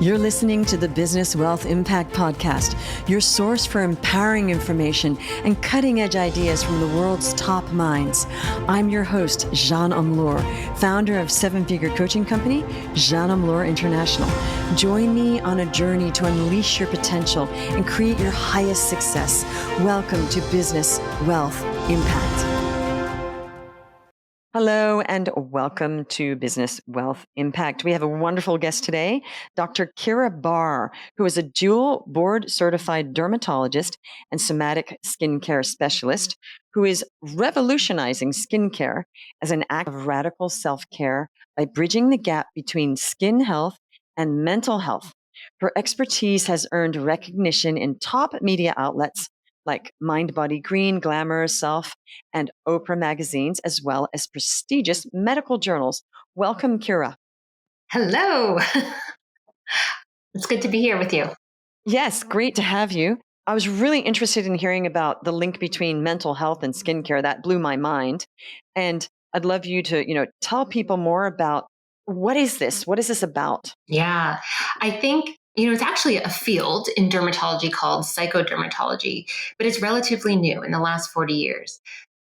You're listening to the Business Wealth Impact Podcast, your source for empowering information and cutting-edge ideas from the world's top minds. I'm your host, Jeanne Omlor, founder of seven-figure coaching company, Jeanne Omlor International. Join me on a journey to unleash your potential and create your highest success. Welcome to Business Wealth Impact. Hello and welcome to Business Wealth Impact. We have a wonderful guest today, Dr. Keira Barr, who is a dual board certified dermatologist and somatic skincare specialist who is revolutionizing skincare as an act of radical self-care by bridging the gap between skin health and mental health. Her expertise has earned recognition in top media outlets like Mind, Body, Green, Glamour, Self, and Oprah magazines, as well as prestigious medical journals. Welcome, Keira. Hello. It's good to be here with you. Yes, great to have you. I was really interested in hearing about the link between mental health and skincare. That blew my mind. And I'd love you to, tell people more about what is this? What is this about? Yeah, I think, it's actually a field in dermatology called psychodermatology, but it's relatively new in the last 40 years.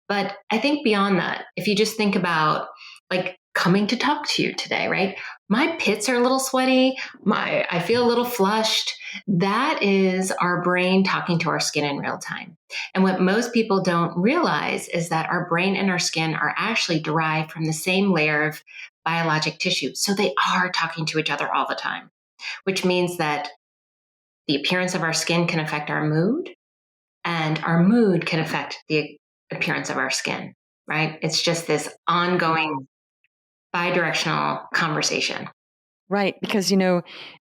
But I think beyond that, if you just think about like coming to talk to you today, right? My pits are a little sweaty. I feel a little flushed. That is our brain talking to our skin in real time. And what most people don't realize is that our brain and our skin are actually derived from the same layer of biologic tissue. So they are talking to each other all the time, which means that the appearance of our skin can affect our mood, and our mood can affect the appearance of our skin, right? It's just this ongoing bi-directional conversation. Right. Because,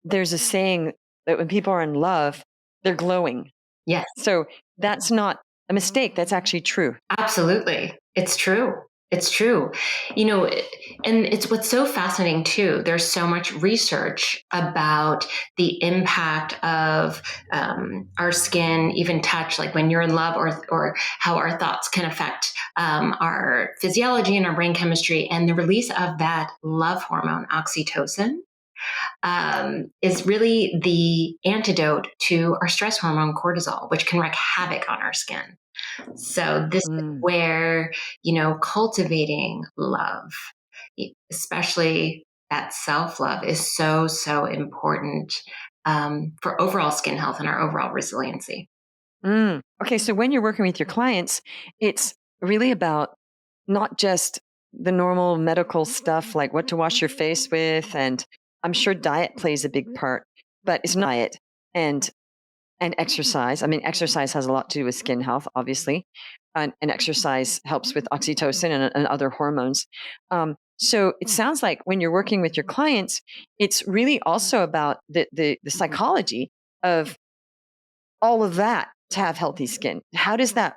there's a saying that when people are in love, they're glowing. Yes. So that's not a mistake. That's actually true. Absolutely. It's true. It's true. And it's what's so fascinating too. There's so much research about the impact of our skin, even touch, like when you're in love, or how our thoughts can affect our physiology and our brain chemistry. And the release of that love hormone, oxytocin, is really the antidote to our stress hormone, cortisol, which can wreak havoc on our skin. So this is where, cultivating love, especially that self-love, is so, so important for overall skin health and our overall resiliency. Okay, so when you're working with your clients, it's really about not just the normal medical stuff like what to wash your face with, and I'm sure diet plays a big part, but it's not diet and exercise. I mean, exercise has a lot to do with skin health, obviously, and exercise helps with oxytocin and other hormones. So it sounds like when you're working with your clients, it's really also about the psychology of all of that to have healthy skin. How does that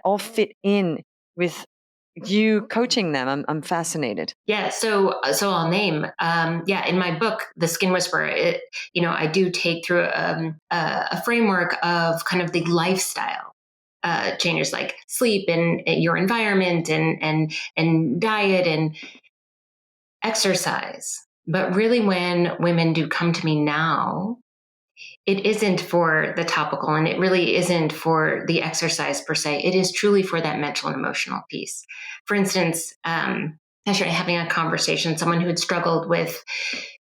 all fit in with you coaching them? I'm fascinated. Yeah, so I'll name. In my book, The Skin Whisperer, I do take through a framework of kind of the lifestyle changes, like sleep and your environment and diet and exercise. But really, when women do come to me now, it isn't for the topical, and it really isn't for the exercise per se. It is truly for that mental and emotional piece. For instance, yesterday having a conversation, someone who had struggled with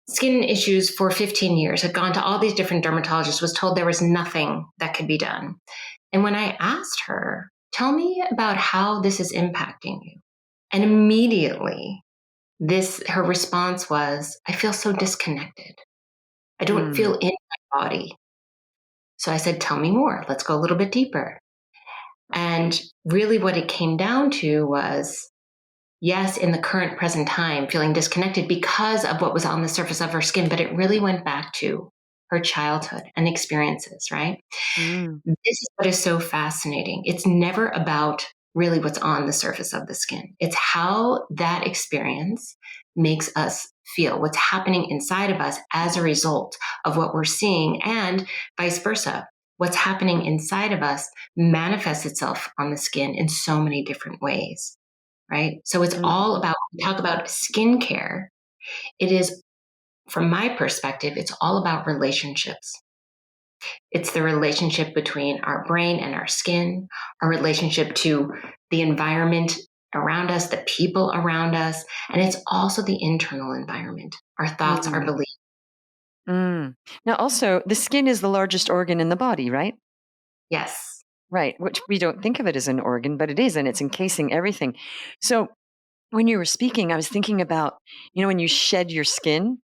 skin issues for 15 years, had gone to all these different dermatologists, was told there was nothing that could be done. And when I asked her, tell me about how this is impacting you. And immediately her response was, I feel so disconnected. I don't feel in my body. So I said, tell me more. Let's go a little bit deeper. And really what it came down to was, yes, in the current present time, feeling disconnected because of what was on the surface of her skin, but it really went back to her childhood and experiences, right? This is what is so fascinating. It's never about really what's on the surface of the skin. It's how that experience makes us feel, what's happening inside of us as a result of what we're seeing, and vice versa. What's happening inside of us manifests itself on the skin in so many different ways, right? So it's all about, when we talk about skincare, it is from my perspective, it's all about relationships. It's the relationship between our brain and our skin, our relationship to the environment around us, the people around us, and it's also the internal environment, our thoughts, our Mm, beliefs. mm. Now, also, the skin is the largest organ in the body, right? Yes. Right, which we don't think of it as an organ, but it is, and it's encasing everything. So, when you were speaking, I was thinking about, when you shed your skin.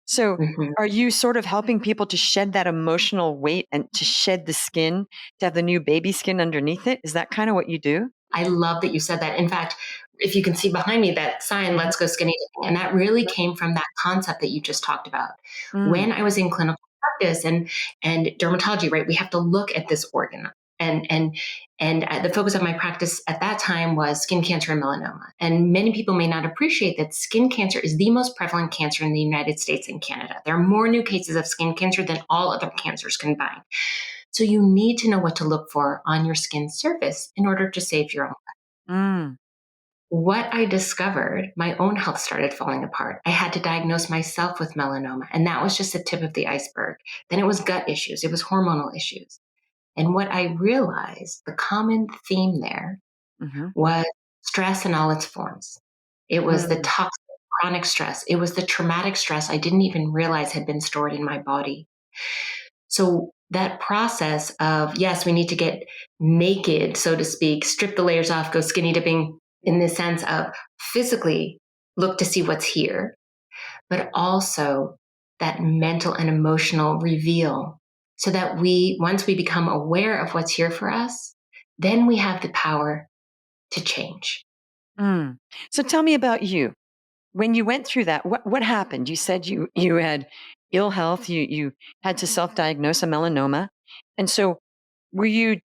So, Mhm. are you sort of helping people to shed that emotional weight and to shed the skin, to have the new baby skin underneath it? Is that kind of what you do? I love that you said that. In fact, if you can see behind me that sign, Mhm. "Let's go skinny dipping," and that really came from that concept that you just talked about. Mm, When I was in clinical practice and dermatology, right, we have to look at this organ. And the focus of my practice at that time was skin cancer and melanoma. And many people may not appreciate that skin cancer is the most prevalent cancer in the United States and Canada. There are more new cases of skin cancer than all other cancers combined. So you need to know what to look for on your skin surface in order to save your own. mm, What I discovered, my own health started falling apart. I had to diagnose myself with melanoma, and that was just the tip of the iceberg. Then it was gut issues, it was hormonal issues. And what I realized, the common theme there mhm, was stress in all its forms. It was the mm, toxic, chronic stress. It was the traumatic stress I didn't even realize had been stored in my body. So that process of, yes, we need to get naked, so to speak, strip the layers off, go skinny dipping in the sense of physically look to see what's here, but also that mental and emotional reveal so that once we become aware of what's here for us, then we have the power to change. mm. So, tell me about you. When you went through that, what happened? You said you had ill health. You had to self-diagnose a melanoma, and so were you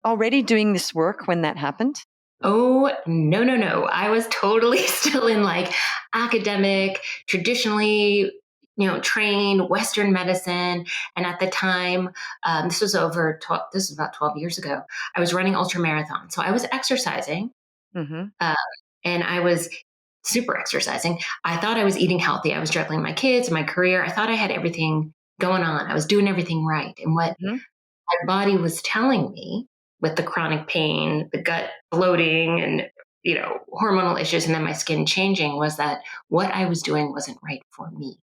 already doing this work when that happened? Oh, no, no, no. I was totally still in like academic, traditionally, trained Western medicine. And at the time, this was this was about 12 years ago, I was running ultra marathon. So I was exercising Mhm, uh, and I was super exercising. I thought I was eating healthy. I was juggling my kids, my career. I thought I had everything going on. I was doing everything right. And what mhm, my body was telling me with the chronic pain, the gut bloating, and hormonal issues, and then my skin changing was that what I was doing wasn't right for me.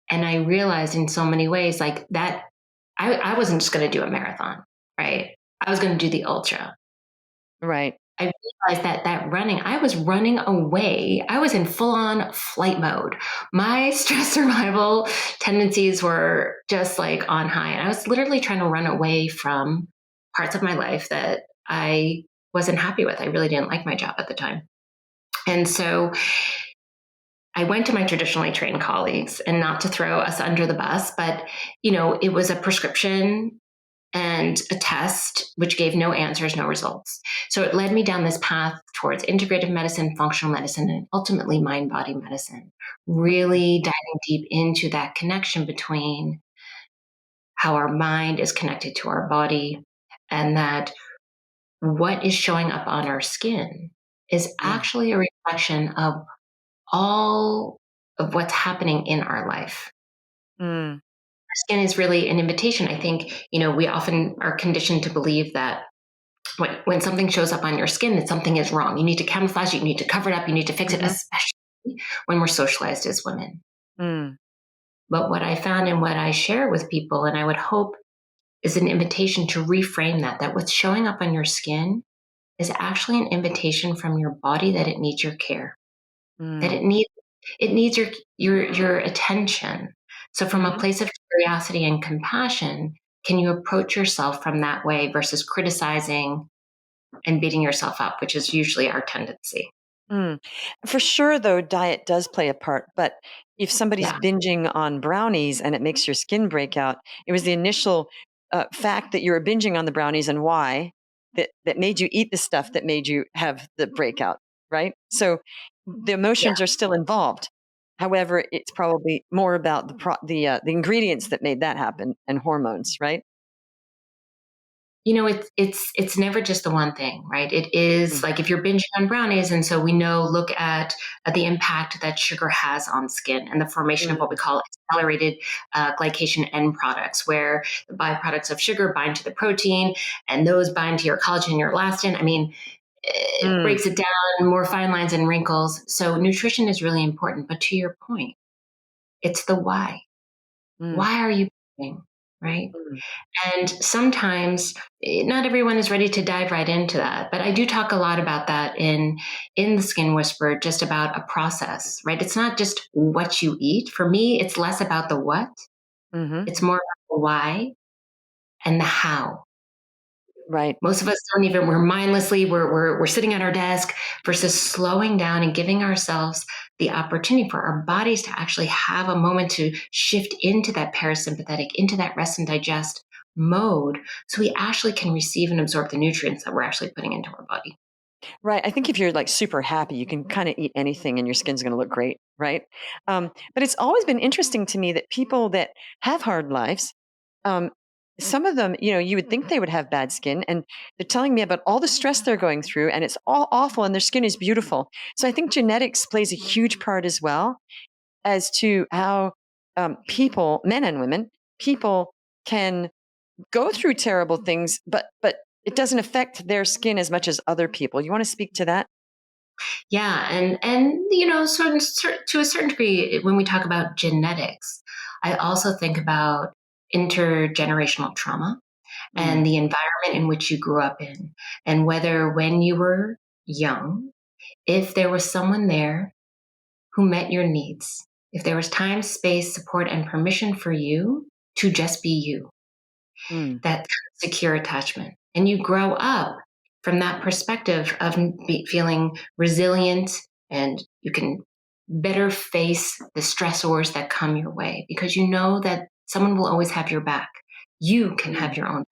And I realized in so many ways, like that, I wasn't just going to do a marathon, right? I was going to do the ultra. right. I realized that running, I was running away. I was in full on flight mode. My stress survival tendencies were just like on high. And I was literally trying to run away from parts of my life that I wasn't happy with. I really didn't like my job at the time. And so I went to my traditionally trained colleagues, and not to throw us under the bus, but it was a prescription and a test which gave no answers, no results. So it led me down this path towards integrative medicine, functional medicine, and ultimately mind body medicine, really diving deep into that connection between how our mind is connected to our body, and that what is showing up on our skin is Mm, actually a reflection of all of what's happening in our life. mm, Skin is really an invitation. I think, we often are conditioned to believe that when something shows up on your skin, that something is wrong. You need to camouflage it, you need to cover it up, you need to fix it, mhm, especially when we're socialized as women. mm, But what I found and what I share with people, and I would hope is an invitation to reframe that what's showing up on your skin is actually an invitation from your body that it needs your care, that mm, it needs your attention. So from a mhm. place of curiosity and compassion, can you approach yourself from that way versus criticizing and beating yourself up, which is usually our tendency. Mm. For sure, though, diet does play a part. But if somebody's Yeah. binging on brownies and it makes your skin break out, it was the initial fact that you were binging on the brownies and why that made you eat the stuff that made you have the breakout, right? So the Yeah. emotions are still involved. However, it's probably more about the ingredients that made that happen and hormones, right? It's never just the one thing, right? It is Mm, like if you're binging on brownies, and so we know, look at the impact that sugar has on skin and the formation of what we mm, call accelerated glycation end products, where the byproducts of sugar bind to the protein, and those bind to your collagen and your elastin. I mean, it mm, breaks it down, more fine lines and wrinkles. So nutrition is really important. But to your point, it's the why. mm, Why are you eating, right? mm, And sometimes not everyone is ready to dive right into that, but I do talk a lot about that in the Skin Whisperer, just about a process, right? It's not just what you eat. For me, it's less about the what, mhm. it's more about the why and the how. Right. Most of us don't even, we're mindlessly, we're sitting at our desk versus slowing down and giving ourselves the opportunity for our bodies to actually have a moment to shift into that parasympathetic, into that rest and digest mode, so we actually can receive and absorb the nutrients that we're actually putting into our body. Right. I think if you're like super happy, you can kind of eat anything and your skin's going to look great. Right. But it's always been interesting to me that people that have hard lives, um, some of them, you would think they would have bad skin, and they're telling me about all the stress they're going through, and it's all awful, and their skin is beautiful. So I think genetics plays a huge part as well as to how people, men and women, people can go through terrible things, but it doesn't affect their skin as much as other people. You want to speak to that? Yeah, and to a certain degree, when we talk about genetics, I also think about intergenerational trauma Mm, and the environment in which you grew up in, and whether when you were young, if there was someone there who met your needs, if there was time, space, support, and permission for you to just be you, mm, that kind of secure attachment. And you grow up from that perspective of feeling resilient, and you can better face the stressors that come your way because you know that someone will always have your back. You can mm, have your own.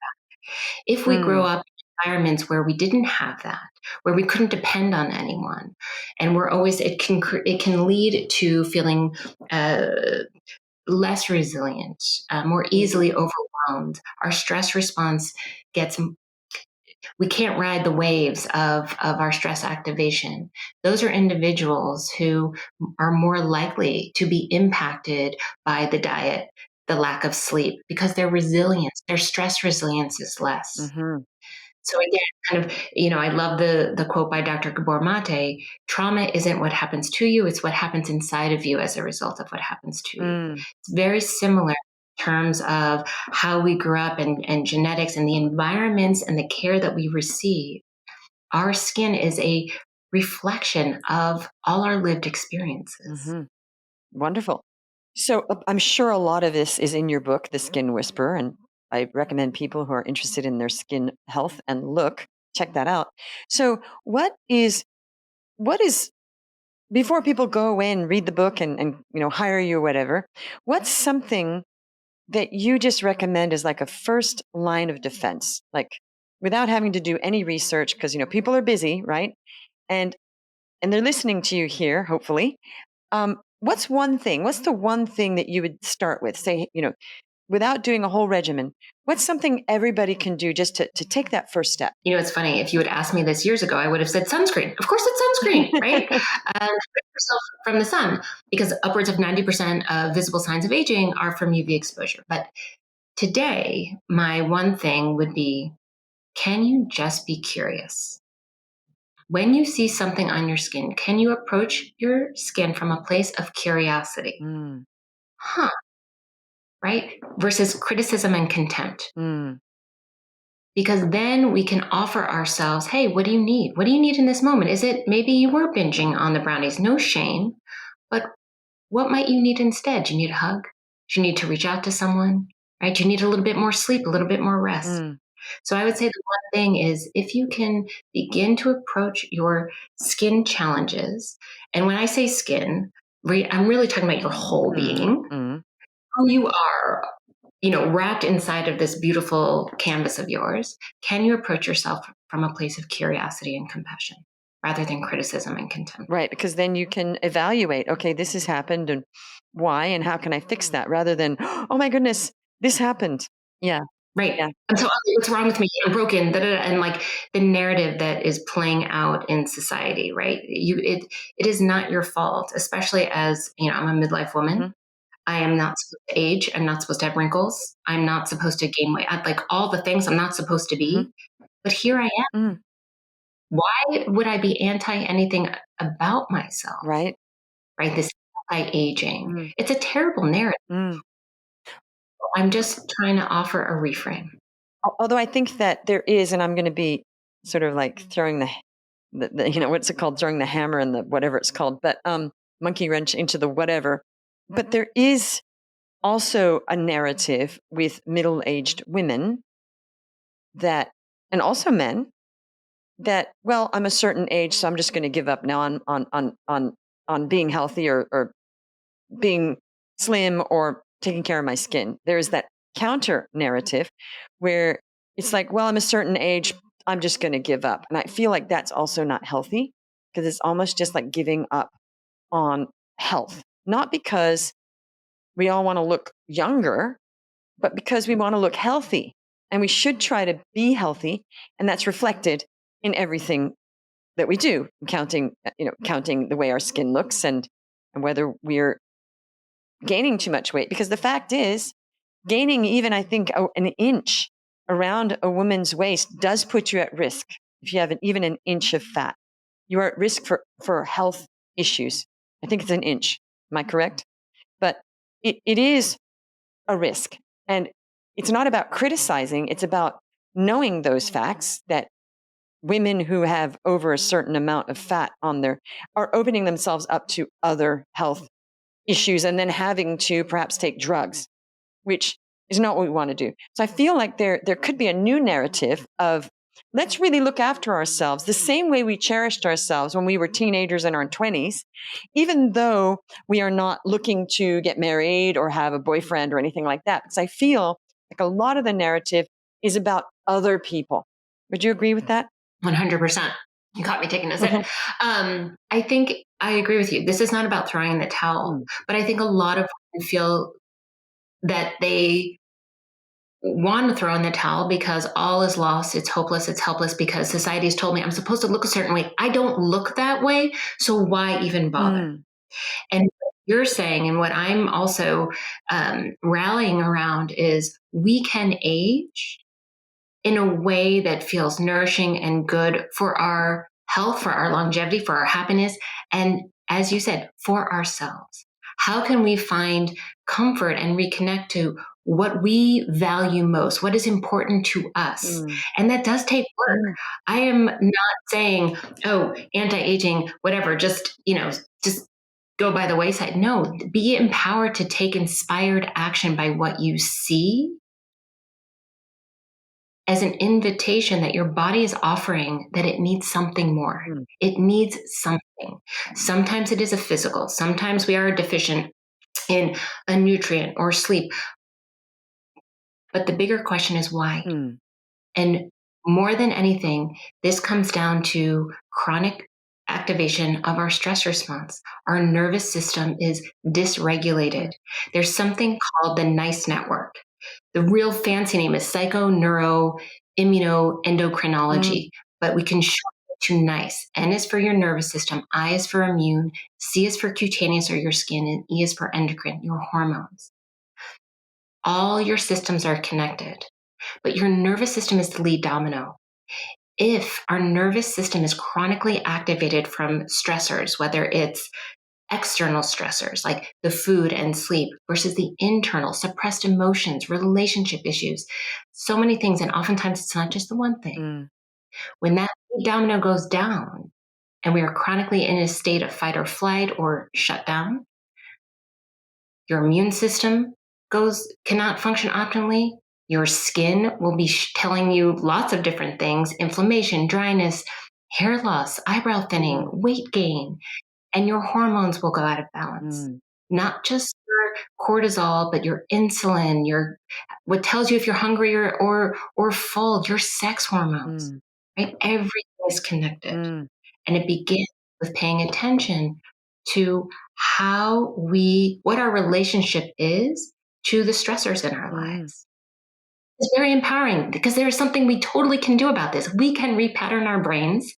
If we grow mm, up in environments where we didn't have that, where we couldn't depend on anyone, and we're always, it can lead to feeling uh, less resilient, more mhm, easily overwhelmed. Our stress response gets, we can't ride the waves of our stress activation. Those are individuals who are more likely to be impacted by the diet, the lack of sleep, because their resilience, their stress resilience is less. mhm, So again, kind of, I love the quote by Dr. Gabor Mate: trauma isn't what happens to you, it's what happens inside of you as a result of what happens to you. mm, It's very similar in terms of how we grew up, and genetics and the environments and the care that we receive. Our skin is a reflection of all our lived experiences. mhm. Wonderful. So I'm sure a lot of this is in your book, The Skin Whisperer, and I recommend people who are interested in their skin health and look check that out. So what is before people go away and read the book and hire you or whatever, what's something that you just recommend as like a first line of defense, like without having to do any research, because people are busy, right? And they're listening to you here, hopefully. What's the one thing that you would start with? Say, without doing a whole regimen, what's something everybody can do just to take that first step? It's funny. If you had asked me this years ago, I would have said sunscreen. Of course, it's sunscreen, right? Protect yourself from the sun, because upwards of 90% of visible signs of aging are from UV exposure. But today, my one thing would be, can you just be curious? When you see something on your skin, can you approach your skin from a place of curiosity? Mm, Huh, right? Versus criticism and contempt. mm, Because then we can offer ourselves, hey, what do you need? What do you need in this moment? Is it maybe you were binging on the brownies? No shame. But what might you need instead? Do you need a hug? Do you need to reach out to someone? Right? Do you need a little bit more sleep, a little bit more rest? mm, So I would say the one thing is, if you can begin to approach your skin challenges, and when I say skin, I'm really talking about your whole mm, being, mm. who you are, wrapped inside of this beautiful canvas of yours. Can you approach yourself from a place of curiosity and compassion rather than criticism and contempt? Right, because then you can evaluate, okay, this has happened and why and how can I fix that rather than, oh my goodness, this happened. Yeah. Right. Yeah. I'm so ugly. What's wrong with me? I'm broken. Da, da, da. And like the narrative that is playing out in society, right? It is not your fault, especially as, I'm a midlife woman. Mhm. I am not supposed to age. I'm not supposed to have wrinkles. I'm not supposed to gain weight. Like all the things I'm not supposed to Mhm. be. But here I am. Mm. Why would I be anti anything about myself? Right. Right? This anti aging. Mm. It's a terrible narrative. Mm. I'm just trying to offer a reframe. Although I think that there is, and I'm going to be sort of like throwing the what's it called, throwing the hammer and the whatever it's called, but monkey wrench into the whatever. But there is also a narrative with middle-aged women that, and also men, that, well, I'm a certain age, so I'm just going to give up now on being healthy, or being slim, or taking care of my skin. There's that counter narrative where it's like, well, I'm a certain age, I'm just going to give up. And I feel like that's also not healthy, because it's almost just like giving up on health. Not because we all want to look younger, but because we want to look healthy. And we should try to be healthy. And that's reflected in everything that we do, counting the way our skin looks, and whether we're gaining too much weight. Because the fact is, gaining even, I think, an inch around a woman's waist does put you at risk. If you have even an inch of fat, you are at risk for health issues. I think it's an inch. Am I correct? But it is a risk. And it's not about criticizing, it's about knowing those facts, that women who have over a certain amount of fat on their are opening themselves up to other health issues, and then having to perhaps take drugs, which is not what we want to do. So I feel like there could be a new narrative of, let's really look after ourselves the same way we cherished ourselves when we were teenagers in our 20s, even though we are not looking to get married or have a boyfriend or anything like that. Because I feel like a lot of the narrative is about other people. Would you agree with that? 100%. You caught me taking a sip. I think I agree with you. This is not about throwing in the towel, Mm, but I think a lot of women feel that they want to throw in the towel because all is lost. It's hopeless. It's helpless because society has told me I'm supposed to look a certain way. I don't look that way. So why even bother? mm, And what you're saying, and what I'm also rallying around, is we can age in a way that feels nourishing and good for our health, for our longevity, for our happiness, and as you said, for ourselves. How can we find comfort and reconnect to what we value most, what is important to us? mm, And that does take work. mm, I am not saying, oh, anti-aging, whatever, just go by the wayside. No, be empowered to take inspired action by what you see as an invitation that your body is offering that it needs something more. mm, It needs something. Sometimes it is a physical, sometimes we are deficient in a nutrient or sleep. But the bigger question is why? mm, And more than anything, this comes down to chronic activation of our stress response. Our nervous system is dysregulated. mm, There's something called the NICE network. The real fancy name is mm, psychoneuroendocrinology, but we can shorten it to NICE. N is for your nervous system, I is for immune, C is for cutaneous or your skin, and E is for endocrine, your hormones. All your systems are connected, but your nervous system is the lead domino. If our nervous system is chronically activated from stressors, whether it's external stressors like the food and sleep versus the internal suppressed emotions, relationship issues, so many things. And oftentimes it's not just the one thing. mm, When that domino goes down and we are chronically in a state of fight or flight or shut down, your immune system cannot function optimally. Your skin will be telling you lots of different things: inflammation, dryness, hair loss, eyebrow thinning, mm, weight gain, and your hormones will go out of balance. mm, Not just your cortisol, but your insulin, your what tells you if you're hungry or full, your sex hormones. mm, Right? Everything is connected. mm, And it begins with paying attention to what our relationship is to the stressors in our mm. lives. It's very empowering because there is something we totally can do about this. We can repattern our brains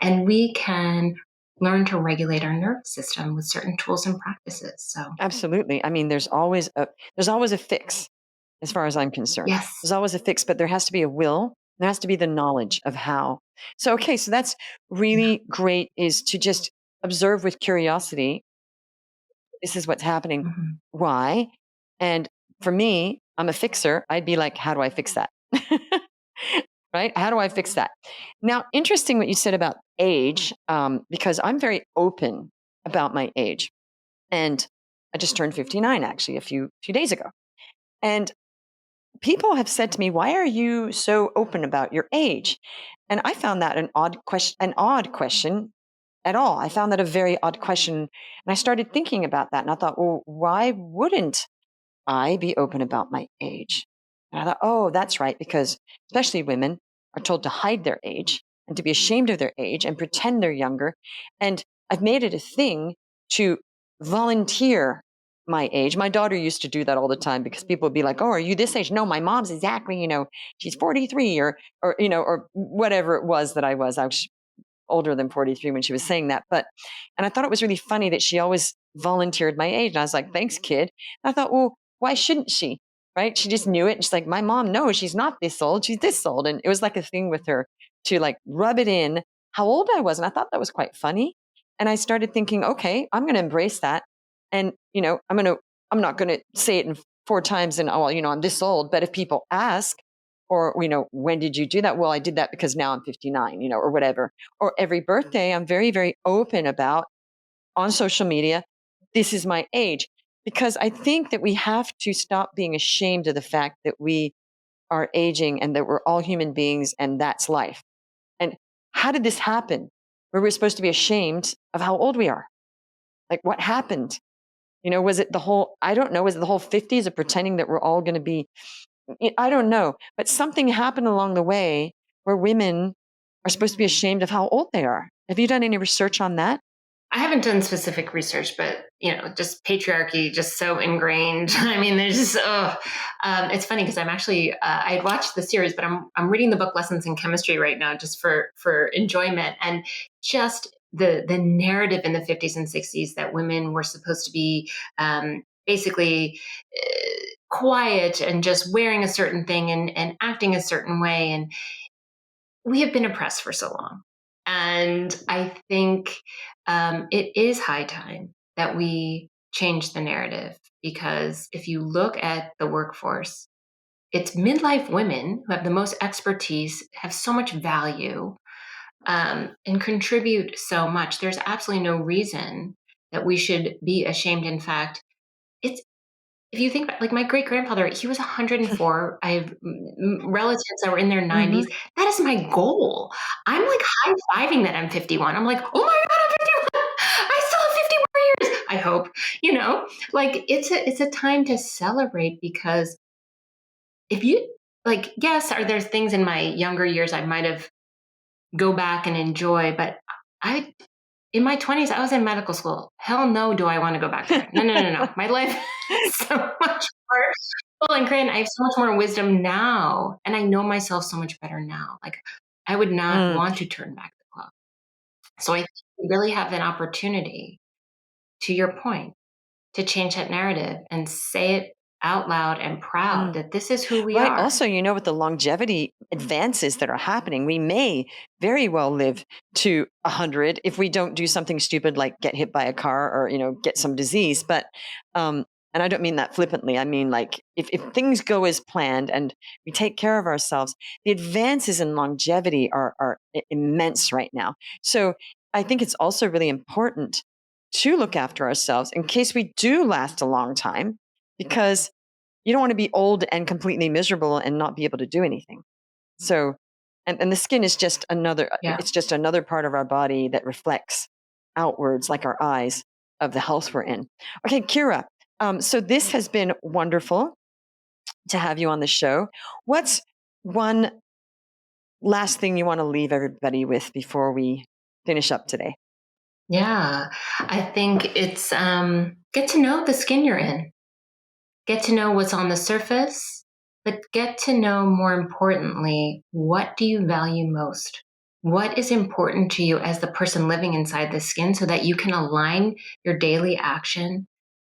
and we can learn to regulate our nervous system with certain tools and practices. So, Absolutely. I mean, there's always a fix as far as I'm concerned. yes. There's always a fix, but there has to be a will. There has to be the knowledge of how. So, okay, so that's Yeah. really great, is to just observe with curiosity. This is what's happening. Mhm. Why? And for me, I'm a fixer. I'd be like, how do I fix that? Right? How do I fix that? Now, interesting what you said about age, because I'm very open about my age. And I just turned 59 actually a few days ago. And people have said to me, "Why are you so open about your age?" And I found that an odd question at all. I found that a very odd question. And I started thinking about that. And I thought, well, why wouldn't I be open about my age? And I thought, oh, that's right, because especially women are told to hide their age and to be ashamed of their age and pretend they're younger. And I've made it a thing to volunteer my age. My daughter used to do that all the time because people would be like, oh, are you this age? No, my mom's exactly, she's 43 or whatever it was that I was. I was older than 43 when she was saying that. And I thought it was really funny that she always volunteered my age. And I was like, thanks, kid. And I thought, well, why shouldn't she? Right? She just knew it. And she's like, my mom, no, she's not this old. She's this old. And it was like a thing with her to like rub it in how old I was. And I thought that was quite funny. And I started thinking, okay, I'm going to embrace that. And, I'm not going to say it in four times and, oh, well, I'm this old. But if people ask, or, when did you do that? Well, I did that because now I'm 59, or whatever. Or every birthday, I'm very, very open about on social media. This is my age, because I think that we have to stop being ashamed of the fact that we are aging and that we're all human beings and that's life. And how did this happen? Where we're supposed to be ashamed of how old we are? Like, what happened? Was it the whole, I don't know, was it the whole 50s of pretending that we're all going to be, I don't know, but something happened along the way where women are supposed to be ashamed of how old they are. Have you done any research on that? I haven't done specific research, but just patriarchy, just so ingrained. I mean, there's just it's funny because I'm actually I watched the series, but I'm reading the book Lessons in Chemistry right now, just for enjoyment, and just the narrative in the 50s and 60s that women were supposed to be basically quiet and just wearing a certain thing and acting a certain way, and we have been oppressed for so long. And I think it is high time that we change the narrative, because if you look at the workforce, it's midlife women who have the most expertise, have so much value, and contribute so much. There's absolutely no reason that we should be ashamed. In fact, it's if you think about, like, my great grandfather, he was 104. I have relatives that were in their Hmm. 90s. That is my goal. I'm like high fiving that I'm 51. I'm like, oh my God, I'm 51. I still have 50 more years. I hope, like it's a time to celebrate, because if you like, yes, are there things in my younger years I might have go back and enjoy, but I in my 20s, I was in medical school. Hell no, do I want to go back there? No, no, no, no. My life is so much more full and grand. I have so much more wisdom now, and I know myself so much better now. Like, I would not Mm, want to turn back the clock. So I think we really have an opportunity, to your point, to change that narrative and say it out loud and proud mm. that this is who we Right. are. Also, with the longevity advances that are happening, we may very well live to 100 if we don't do something stupid like get hit by a car or, get some disease. But, and I don't mean that flippantly. I mean, like, if things go as planned and we take care of ourselves, the advances in longevity are immense right now. So I think it's also really important to look after ourselves in case we do last a long time, because you don't want to be old and completely miserable and not be able to do anything. So, and the skin is just Yeah. it's just another part of our body that reflects outwards, like our eyes, of the health we're in. Okay, Kira. So this has been wonderful to have you on the show. What's one last thing you want to leave everybody with before we finish up today? Yeah. I think it's get to know the skin you're in, get to know what's on the surface, but get to know, more importantly, what do you value most? What is important to you as the person living inside the skin so that you can align your daily action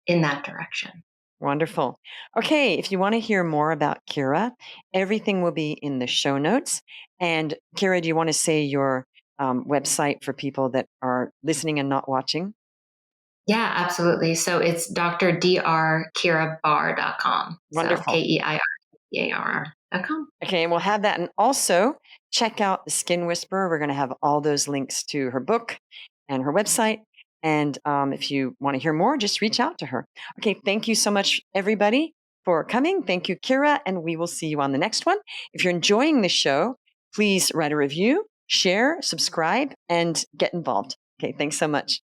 in that direction? Wonderful. Okay, if you want to hear more about Keira, everything will be in the show notes. And Keira, do you want to say your website for people that are listening and not watching? Yeah, absolutely. So it's drdrkeirabarr.com. So Wonderful. KEIRBARR.com. Okay, and we'll have that. And also check out the Skin Whisperer. We're going to have all those links to her book and her website. And if you want to hear more, just reach out to her. Okay, thank you so much, everybody, for coming. Thank you, Keira, and we will see you on the next one. If you're enjoying the show, please write a review, share, subscribe, and get involved. Okay, thanks so much.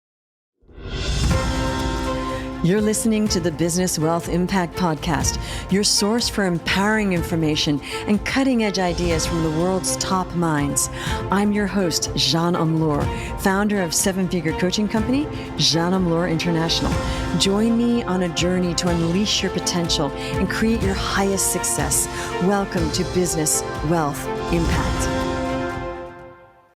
You're listening to the Business Wealth Impact Podcast, your source for empowering information and cutting-edge ideas from the world's top minds. I'm your host, Jeanne Omlor, founder of seven-figure coaching company, Jeanne Omlor International. Join me on a journey to unleash your potential and create your highest success. Welcome to Business Wealth Impact.